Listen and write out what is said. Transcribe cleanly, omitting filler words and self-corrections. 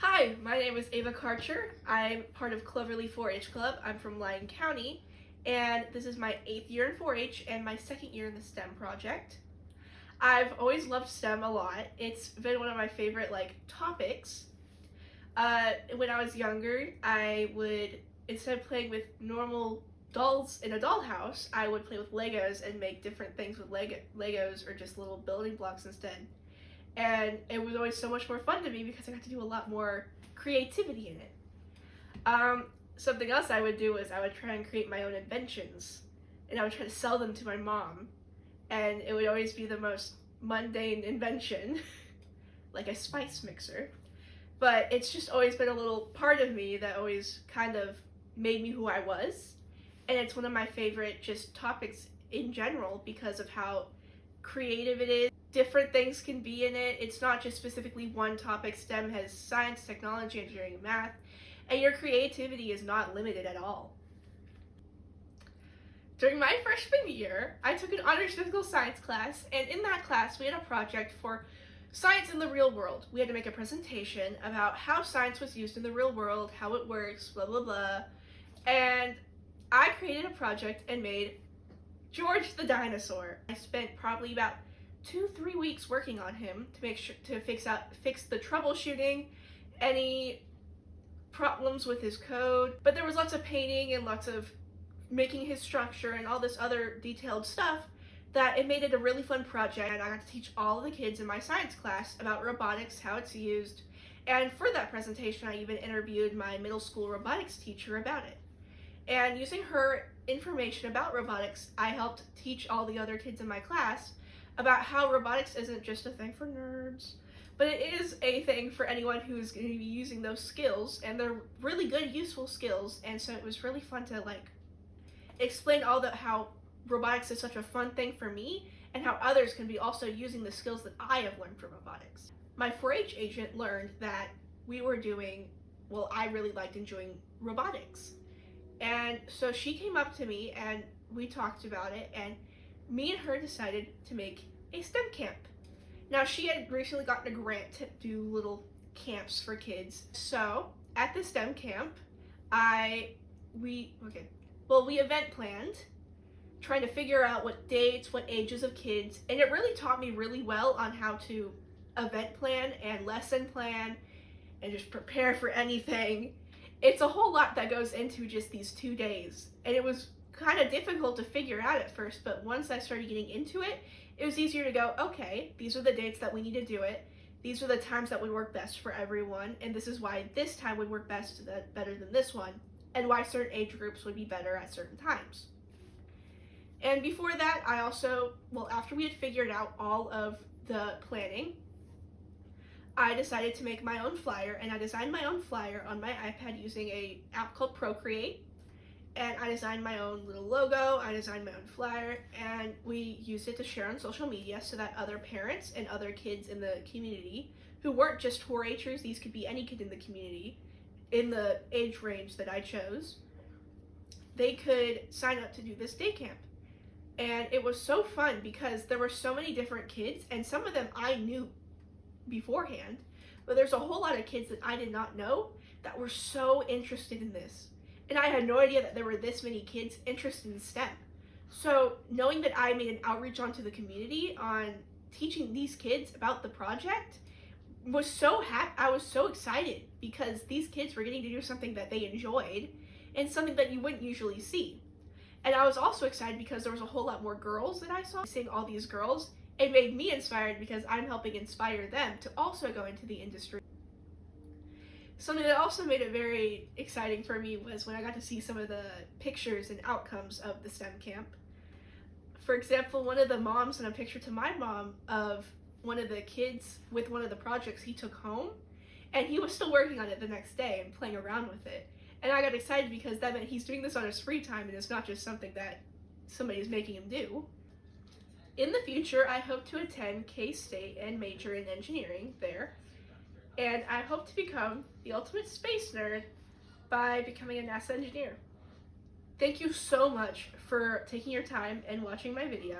Hi, my name is Ava Karcher. I'm part of Cloverleaf 4-H Club. I'm from Lyon County, and this is my 8th year in 4-H and my 2nd year in the STEM project. I've always loved STEM a lot. It's been one of my favorite topics. When I was younger, I would, instead of playing with normal dolls in a dollhouse, I would play with Legos and make different things with Legos or just little building blocks instead. And it was always so much more fun to me because I got to do a lot more creativity in it. Something else I would do is I would try and create my own inventions, and I would try to sell them to my mom, and it would always be the most mundane invention, like a spice mixer. But it's just always been a little part of me that always kind of made me who I was, and it's one of my favorite just topics in general because of how creative it is. Different things can be in it. It's not just specifically one topic. STEM has science, technology, engineering, and math, and your creativity is not limited at all. During my freshman year, I took an honors physical science class, and in that class we had a project for science in the real world. We had to make a presentation about how science was used in the real world, how it works, blah blah blah, and I created a project and made George the dinosaur. I spent probably about 2-3 weeks working on him to make sure to fix the troubleshooting, any problems with his code. But there was lots of painting and lots of making his structure and all this other detailed stuff that it made it a really fun project, and I got to teach all of the kids in my science class about robotics, how it's used, and for that presentation I even interviewed my middle school robotics teacher about it. And using her information about robotics, I helped teach all the other kids in my class about how robotics isn't just a thing for nerds, but it is a thing for anyone who's going to be using those skills, and they're really good, useful skills. And so it was really fun to explain how robotics is such a fun thing for me, and how others can be also using the skills that I have learned from robotics. My 4-H agent learned that I really liked enjoying robotics. And so she came up to me and we talked about it, and me and her decided to make a STEM camp. Now, she had recently gotten a grant to do little camps for kids. So at the STEM camp, we event planned, trying to figure out what dates, what ages of kids, and it really taught me really well on how to event plan and lesson plan and just prepare for anything. It's a whole lot that goes into just these 2 days, and it was kind of difficult to figure out at first, but once I started getting into it, it was easier to go, okay, these are the dates that we need to do it, these are the times that would work best for everyone, and this is why this time would work better than this one, and why certain age groups would be better at certain times. And before that, after we had figured out all of the planning, I decided to make my own flyer, and I designed my own flyer on my iPad using an app called Procreate. And I designed my own little logo, I designed my own flyer, and we used it to share on social media so that other parents and other kids in the community who weren't just 4-Hers, these could be any kid in the community, in the age range that I chose, they could sign up to do this day camp. And it was so fun because there were so many different kids, and some of them I knew beforehand, but there's a whole lot of kids that I did not know that were so interested in this. And I had no idea that there were this many kids interested in STEM. So knowing that I made an outreach onto the community on teaching these kids about the project was so I was so excited because these kids were getting to do something that they enjoyed and something that you wouldn't usually see. And I was also excited because there was a whole lot more girls that I saw. Seeing all these girls, it made me inspired because I'm helping inspire them to also go into the industry. Something that also made it very exciting for me was when I got to see some of the pictures and outcomes of the STEM camp. For example, one of the moms sent a picture to my mom of one of the kids with one of the projects he took home, and he was still working on it the next day and playing around with it. And I got excited because that meant he's doing this on his free time, and it's not just something that somebody is making him do. In the future, I hope to attend K-State and major in engineering there. And I hope to become the ultimate space nerd by becoming a NASA engineer. Thank you so much for taking your time and watching my video.